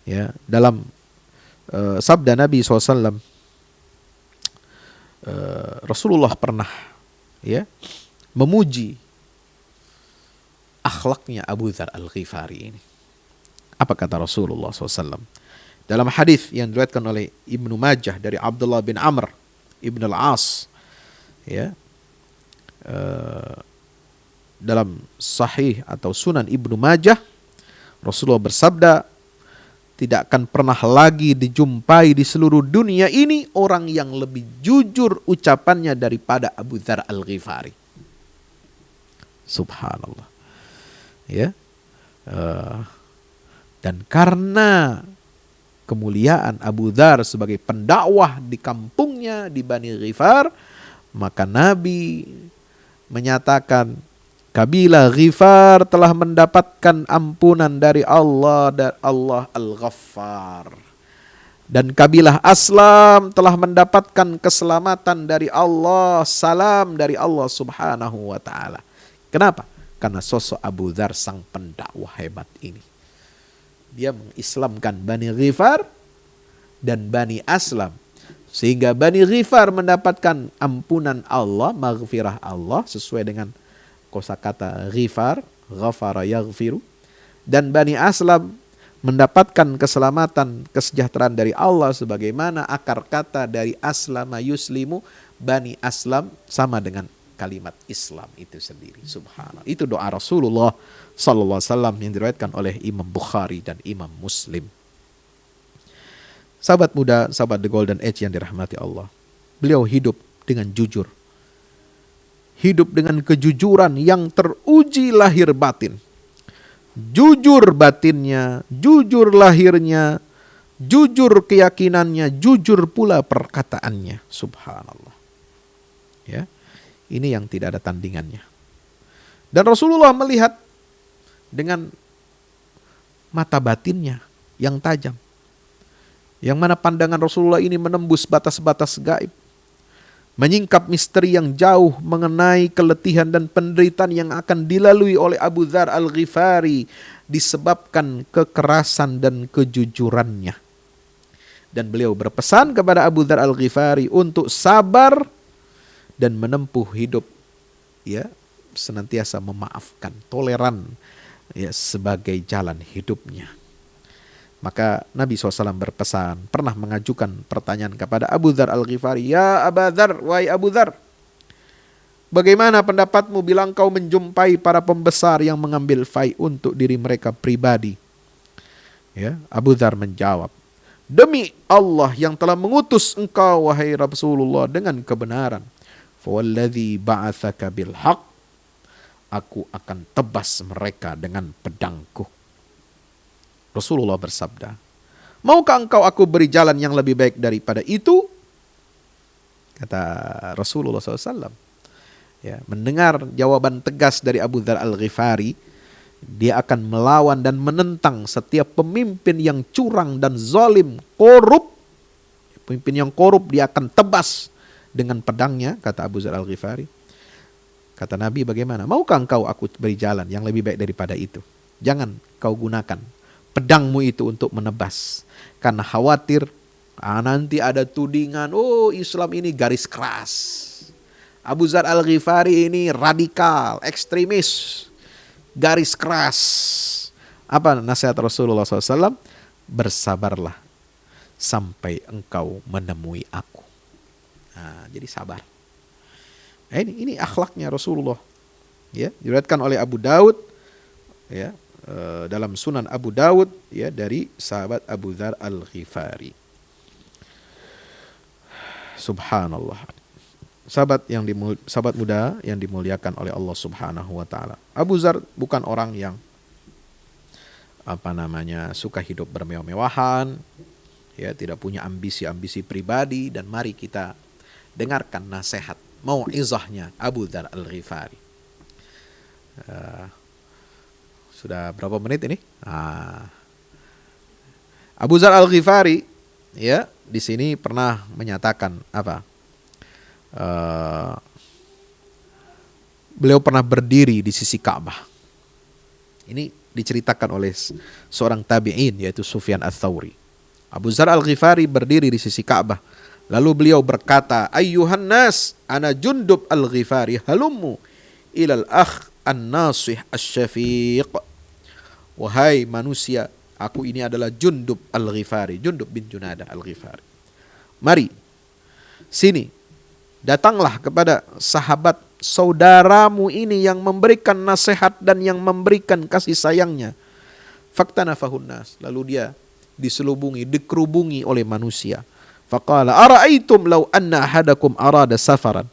Ya, dalam sabda Nabi SAW, Rasulullah pernah, ya, memuji akhlaknya Abu Dzar Al-Ghifari ini. Apa kata Rasulullah SAW? Dalam hadis yang diriwayatkan oleh Ibnu Majah dari Abdullah bin Amr ibn al-As, ya, dalam Sahih atau Sunan Ibnu Majah, Rasulullah bersabda, tidak akan pernah lagi dijumpai di seluruh dunia ini orang yang lebih jujur ucapannya daripada Abu Dzar Al-Ghifari. Subhanallah. Ya. Dan karena kemuliaan Abu Dzar sebagai pendakwah di kampungnya di Bani Ghifar, maka Nabi menyatakan kabilah Ghifar telah mendapatkan ampunan dari Allah dan Allah Al-Ghaffar. Dan kabilah Aslam telah mendapatkan keselamatan dari Allah, salam dari Allah Subhanahu wa taala. Kenapa? Karena sosok Abu Dzar sang pendakwah hebat ini. Dia mengislamkan Bani Ghifar dan Bani Aslam. Sehingga Bani Ghifar mendapatkan ampunan Allah, maghfirah Allah sesuai dengan kosakata Ghifar, ghafara yaghfiru. Dan Bani Aslam mendapatkan keselamatan, kesejahteraan dari Allah sebagaimana akar kata dari aslama yuslimu, Bani Aslam sama dengan kalimat Islam itu sendiri. Subhanallah. Itu doa Rasulullah sallallahu alaihi wasallam yang diriwayatkan oleh Imam Bukhari dan Imam Muslim. Sahabat muda, sahabat The Golden Age yang dirahmati Allah. Beliau hidup dengan jujur. Hidup dengan kejujuran yang teruji lahir batin. Jujur batinnya, jujur lahirnya, jujur keyakinannya, jujur pula perkataannya. Subhanallah. Ya. Ini yang tidak ada tandingannya. Dan Rasulullah melihat dengan mata batinnya yang tajam. Yang mana pandangan Rasulullah ini menembus batas-batas gaib. Menyingkap misteri yang jauh mengenai keletihan dan penderitaan yang akan dilalui oleh Abu Dzar Al-Ghifari disebabkan kekerasan dan kejujurannya. Dan beliau berpesan kepada Abu Dzar Al-Ghifari untuk sabar dan menempuh hidup ya senantiasa memaafkan, toleran ya sebagai jalan hidupnya. Maka Nabi SAW berpesan, pernah mengajukan pertanyaan kepada Abu Dzar Al-Ghifari, ya Abu Dzar, wahai Abu Dzar, bagaimana pendapatmu bila engkau menjumpai para pembesar yang mengambil fai untuk diri mereka pribadi? Ya, Abu Dzar menjawab, demi Allah yang telah mengutus engkau wahai Rasulullah dengan kebenaran, fawalladzi ba'atsaka bil haqq, aku akan tebas mereka dengan pedangku. Rasulullah bersabda, maukah engkau aku beri jalan yang lebih baik daripada itu? Kata Rasulullah SAW. Ya, mendengar jawaban tegas dari Abu Dzar Al-Ghifari, dia akan melawan dan menentang setiap pemimpin yang curang dan zalim, korup. Pemimpin yang korup dia akan tebas dengan pedangnya, kata Abu Dzar Al-Ghifari. Kata Nabi, bagaimana? Maukah engkau aku beri jalan yang lebih baik daripada itu? Jangan kau gunakan pedangmu itu untuk menebas. Karena khawatir nanti ada tudingan, oh Islam ini garis keras. Abu Dzar Al-Ghifari ini radikal, ekstremis, garis keras. Apa nasihat Rasulullah SAW? Bersabarlah sampai engkau menemui aku. Nah, jadi sabar. Nah, ini akhlaknya Rasulullah. Ya, diriwayatkan oleh Abu Daud ya, dalam Sunan Abu Daud ya, dari sahabat Abu Dzar Al-Ghifari. Subhanallah. Sahabat muda yang dimuliakan oleh Allah Subhanahu wa taala. Abu Dzar bukan orang yang suka hidup bermewah-mewahan, ya, tidak punya ambisi-ambisi pribadi, dan mari kita dengarkan nasihat mau'izahnya Abu Dzar Al-Ghifari. Sudah berapa menit ini? Abu Dzar Al-Ghifari ya di sini pernah menyatakan apa? Beliau pernah berdiri di sisi Ka'bah. Ini diceritakan oleh seorang tabi'in yaitu Sufyan Ats-Tsauri. Abu Dzar Al-Ghifari berdiri di sisi Ka'bah. Lalu beliau berkata, ayyuhan nas, ana Jundub Al-Ghifari, halummu ilal akh an-nasih asy-syafiq. Wahai manusia, aku ini adalah Jundub Al-Ghifari, Jundub bin Junadah Al-Ghifari. Mari, sini, datanglah kepada sahabat saudaramu ini yang memberikan nasihat dan yang memberikan kasih sayangnya. Faktanafahun nas, lalu dia diselubungi, dikerubungi oleh manusia. Faqala ara'aitum law anna ahadakum arada safaran.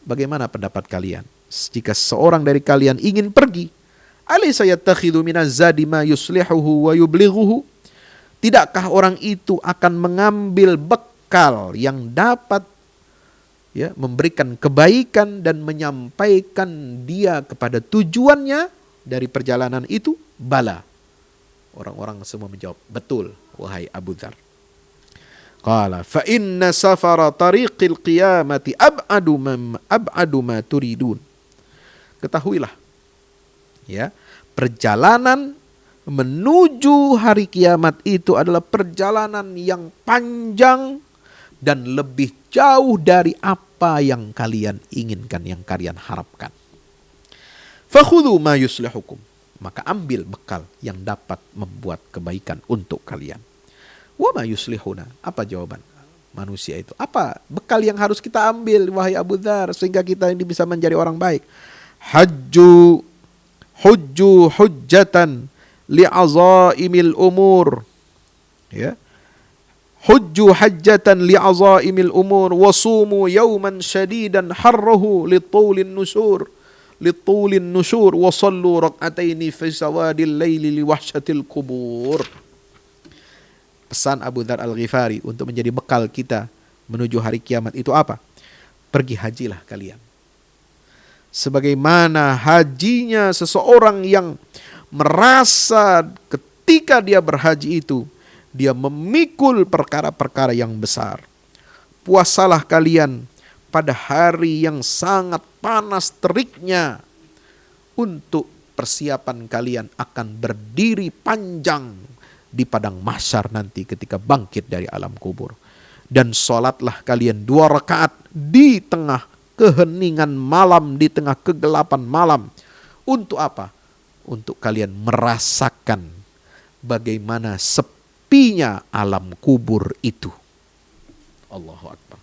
Bagaimana pendapat kalian jika seorang dari kalian ingin pergi? Alaysa yattakhidhu minaz zadi ma yuslihuhu wa yublighuhu? Tidakkah orang itu akan mengambil bekal yang dapat memberikan kebaikan dan menyampaikan dia kepada tujuannya dari perjalanan itu? Bala. Orang-orang semua menjawab, betul wahai Abu Dzar. Qala fa inna safara tariqil qiyamati ab'adu ma turidun. Ketahuilah ya, perjalanan menuju hari kiamat itu adalah perjalanan yang panjang dan lebih jauh dari apa yang kalian inginkan, yang kalian harapkan. Fakhudhu ma yuslihukum, maka ambil bekal yang dapat membuat kebaikan untuk kalian. Wa ma yuslihuna, apa jawaban manusia itu? Apa bekal yang harus kita ambil wahai Abu Dzar sehingga kita ini bisa menjadi orang baik? Hujju hujjatan li'azaimil umur. Ya. Hujju hajjatan li'azaimil umur wasumu yawman syadidan harruhu litulin nusyur wasallu rak'ataini fi sawadil laili liwahsyatil kubur. Pesan Abu Dzar Al-Ghifari untuk menjadi bekal kita menuju hari kiamat itu apa? Pergi hajilah kalian. Sebagaimana hajinya seseorang yang merasa ketika dia berhaji itu, dia memikul perkara-perkara yang besar. Puasalah kalian pada hari yang sangat panas teriknya untuk persiapan kalian akan berdiri panjang di padang mahsyar nanti ketika bangkit dari alam kubur. Dan sholatlah kalian 2 rakaat di tengah keheningan malam, di tengah kegelapan malam. Untuk apa? Untuk kalian merasakan bagaimana sepinya alam kubur itu. Allahu Akbar.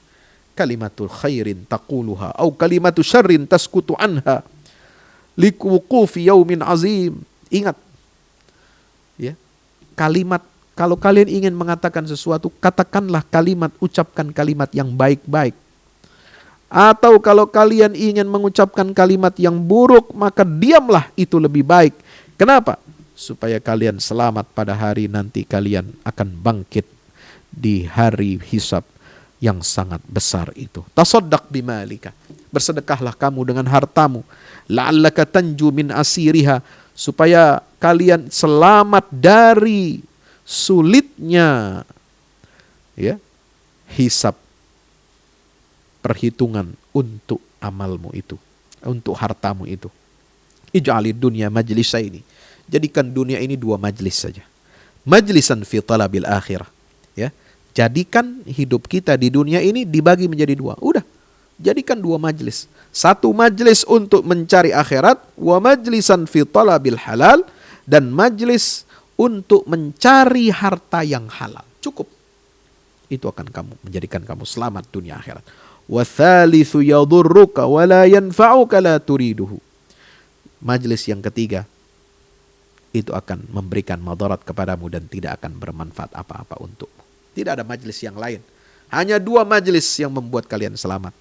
Kalimatul khairin taquluha au kalimatu syarrin taskutu anha liwuqufi yaumin azim. Ingat ya, kalimat, kalau kalian ingin mengatakan sesuatu, katakanlah kalimat, ucapkan kalimat yang baik-baik. Atau kalau kalian ingin mengucapkan kalimat yang buruk, maka diamlah, itu lebih baik. Kenapa? Supaya kalian selamat pada hari nanti kalian akan bangkit di hari hisab yang sangat besar itu. Tasaddaq bimalika, bersedekahlah kamu dengan hartamu. La'allaka tanju min asiriha, supaya kalian selamat dari sulitnya ya hisab, perhitungan untuk amalmu itu, untuk hartamu itu. Ij'alid dunya majlisaini, jadikan dunia ini 2 majlis saja. Majlisan fi talabil akhirah, ya. Jadikan hidup kita di dunia ini dibagi menjadi 2. Udah, jadikan 2 majlis. 1 majlis untuk mencari akhirat, wa majlisan fi talabil halal, dan majlis untuk mencari harta yang halal. Cukup. Itu akan menjadikan kamu selamat dunia akhirat. Wa thalithu yadurruka wa la yanfa'uka la turiduhu. Majlis yang ketiga itu akan memberikan madarat kepadamu dan tidak akan bermanfaat apa-apa untukmu. Tidak ada majlis yang lain. Hanya 2 majlis yang membuat kalian selamat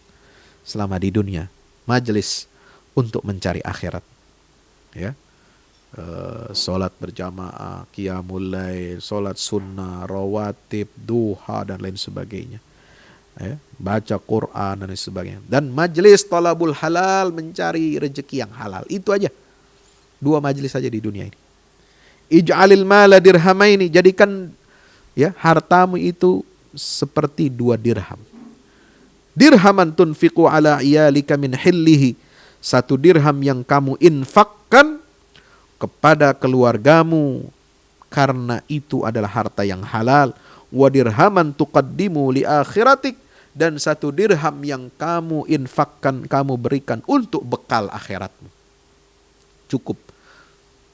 selama di dunia. Majlis untuk mencari akhirat. Ya. Salat berjamaah, qiyamul lail, salat sunnah, rawatib, duha dan lain sebagainya. Ya, baca Quran dan lain sebagainya. Dan majlis talabul halal, mencari rezeki yang halal. Itu aja. 2 majlis saja di dunia ini. Ij'alil mala dirhamaini, jadikan ya hartamu itu seperti 2 dirham. Dirhaman tunfiqu ala iyalika min hillihi, 1 dirham yang kamu infakkan kepada keluargamu karena itu adalah harta yang halal. Wa dirhaman tuqaddimu li akhiratik, dan 1 dirham yang kamu infakkan, kamu berikan untuk bekal akhiratmu. Cukup.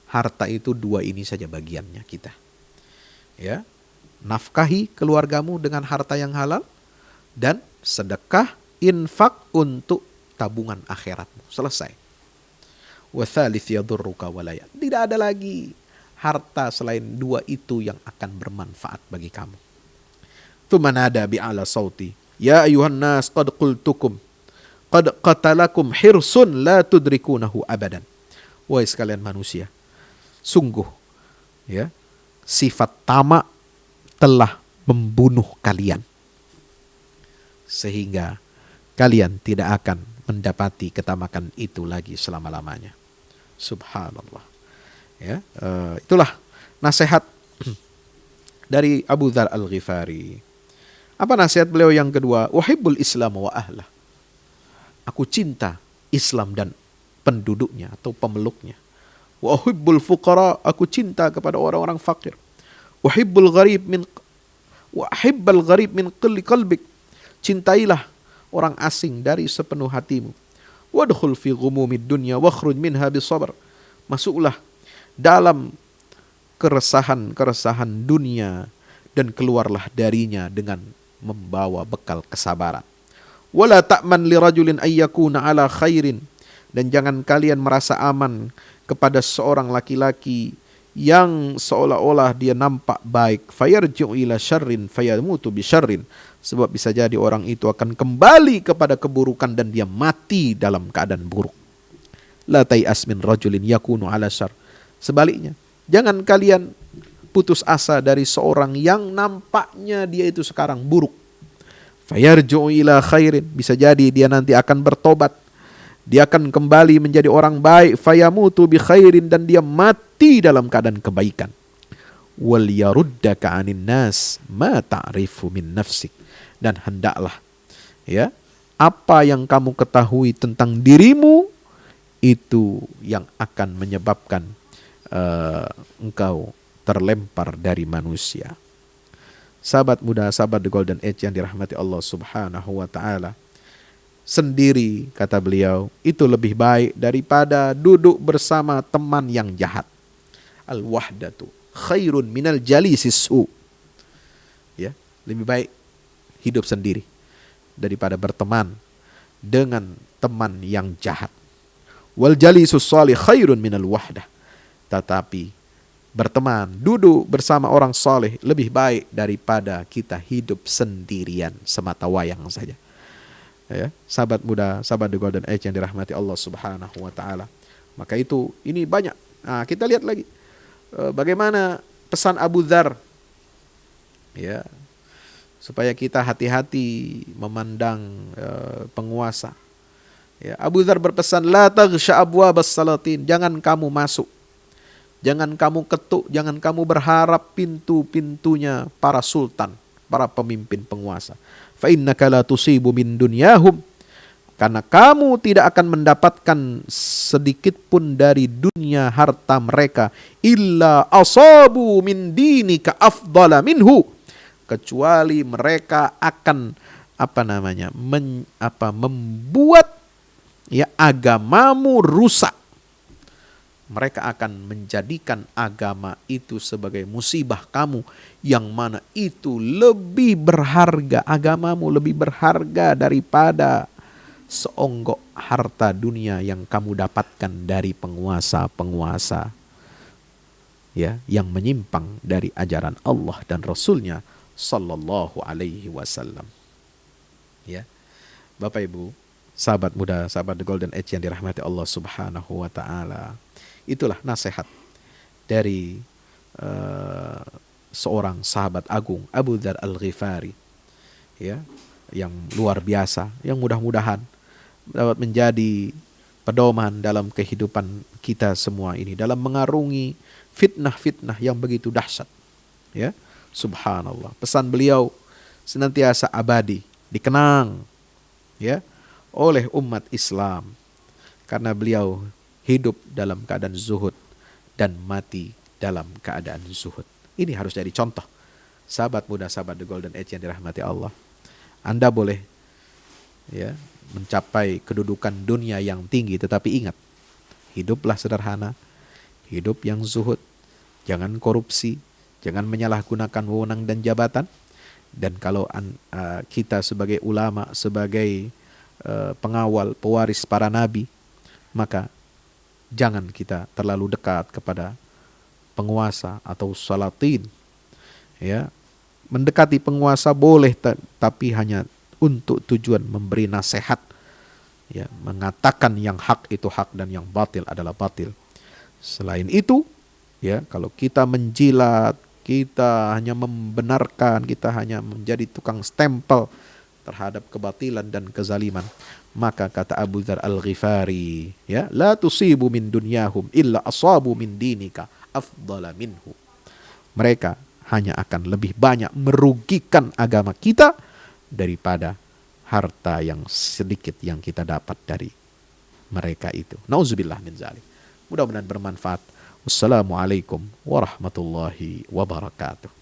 Harta itu 2 ini saja bagiannya kita. Ya. Nafkahi keluargamu dengan harta yang halal, dan sedekah, infak untuk tabungan akhiratmu. Selesai. Wa thalith yadurruka walaya. Tidak ada lagi harta selain dua itu yang akan bermanfaat bagi kamu. Tsumma nada bi'ala sauti, ya ayuhan nas qad qultukum qad qatalakum hirsun la tudrikunahu abadan. Wahai sekalian manusia, sungguh ya, sifat tamak telah membunuh kalian sehingga kalian tidak akan mendapati ketamakan itu lagi selama-lamanya. Subhanallah. Ya, itulah nasihat dari Abu Dzar Al-Ghifari. Apa nasihat beliau yang kedua? Uhibbul Islam wa ahlah. Aku cinta Islam dan penduduknya atau pemeluknya. Wa uhibbul fuqara, aku cinta kepada orang-orang fakir. Uhibbul gharib min wa uhibbal gharib min qalbik. Cintailah orang asing dari sepenuh hatimu. Wadkhul fi ghumumid dunya wakhruj minha bisabr. Masuklah dalam keresahan-keresahan dunia dan keluarlah darinya dengan membawa bekal kesabaran. Wala ta'man li rajulin ayyakuna ala khairin, dan jangan kalian merasa aman kepada seorang laki-laki yang seolah-olah dia nampak baik, fayarji'u ila syarrin fayamutu bi syarrin, sebab bisa jadi orang itu akan kembali kepada keburukan dan dia mati dalam keadaan buruk. La tai'as min rajulin yakunu ala syarr. Sebaliknya, jangan kalian putus asa dari seorang yang nampaknya dia itu sekarang buruk. Fayarji'u ila khairin, bisa jadi dia nanti akan bertobat, dia akan kembali menjadi orang baik. Fayamutu bi khairin, dan dia mati dalam keadaan kebaikan. Wal yaruddaka 'anin nas ma ta'rifu min nafsik, dan hendaklah ya, apa yang kamu ketahui tentang dirimu itu yang akan menyebabkan engkau terlempar dari manusia. Sahabat muda, sahabat The Golden Age yang dirahmati Allah Subhanahu wa ta'ala, sendiri, kata beliau, itu lebih baik daripada duduk bersama teman yang jahat. Al-wahdatu khairun minal jalisis su. Ya, lebih baik hidup sendiri daripada berteman dengan teman yang jahat. Wal jalisus salih khairun minal wahdah. Tetapi berteman, duduk bersama orang saleh lebih baik daripada kita hidup sendirian semata wayang saja. Ya, sahabat muda, sahabat The Golden Age yang dirahmati Allah Subhanahu wa ta'ala. Maka itu, ini banyak. Nah, kita lihat lagi bagaimana pesan Abu Dzar, ya, supaya kita hati-hati memandang penguasa. Ya, Abu Dzar berpesan, la taghsha abwabas salatin, jangan kamu masuk, jangan kamu ketuk, jangan kamu berharap pintu-pintunya para sultan, para pemimpin penguasa. Fa innaka la tusibu min dunyahum, karena kamu tidak akan mendapatkan sedikit pun dari dunia harta mereka, illa asabu min dinika afdala minhu, kecuali mereka akan membuat ya agamamu rusak. Mereka akan menjadikan agama itu sebagai musibah kamu, yang mana itu lebih berharga, agamamu lebih berharga daripada seonggok harta dunia yang kamu dapatkan dari penguasa-penguasa ya, yang menyimpang dari ajaran Allah dan Rasulnya sallallahu alaihi wasallam. Ya, Bapak Ibu, sahabat muda, sahabat The Golden Age yang dirahmati Allah Subhanahu wa ta'ala, itulah nasihat dari seorang sahabat agung, Abu Dzar Al-Ghifari, ya, yang luar biasa, yang mudah-mudahan dapat menjadi pedoman dalam kehidupan kita semua ini, dalam mengarungi fitnah-fitnah yang begitu dahsyat. Ya, subhanallah. Pesan beliau senantiasa abadi, dikenang ya oleh umat Islam, karena beliau hidup dalam keadaan zuhud dan mati dalam keadaan zuhud. Ini harus jadi contoh. Sahabat muda, sahabat The Golden Age yang dirahmati Allah, Anda boleh ya mencapai kedudukan dunia yang tinggi, tetapi ingat, hiduplah sederhana, hidup yang zuhud, jangan korupsi, jangan menyalahgunakan wewenang dan jabatan. Dan kalau kita sebagai ulama, sebagai pengawal, pewaris para nabi, maka jangan kita terlalu dekat kepada penguasa atau salatin. Ya, mendekati penguasa boleh, tapi hanya untuk tujuan memberi nasihat, ya, mengatakan yang hak itu hak dan yang batil adalah batil. Selain itu, ya, kalau kita menjilat, kita hanya membenarkan, kita hanya menjadi tukang stempel terhadap kebatilan dan kezaliman, maka kata Abu Dzar Al-Ghifari, ya, la tusibu min dunyahum illa asabu min dinika afdala minhu. Mereka hanya akan lebih banyak merugikan agama kita daripada harta yang sedikit yang kita dapat dari mereka itu. Nauzubillah min zalik. Mudah-mudahan bermanfaat. Wassalamualaikum warahmatullahi wabarakatuh.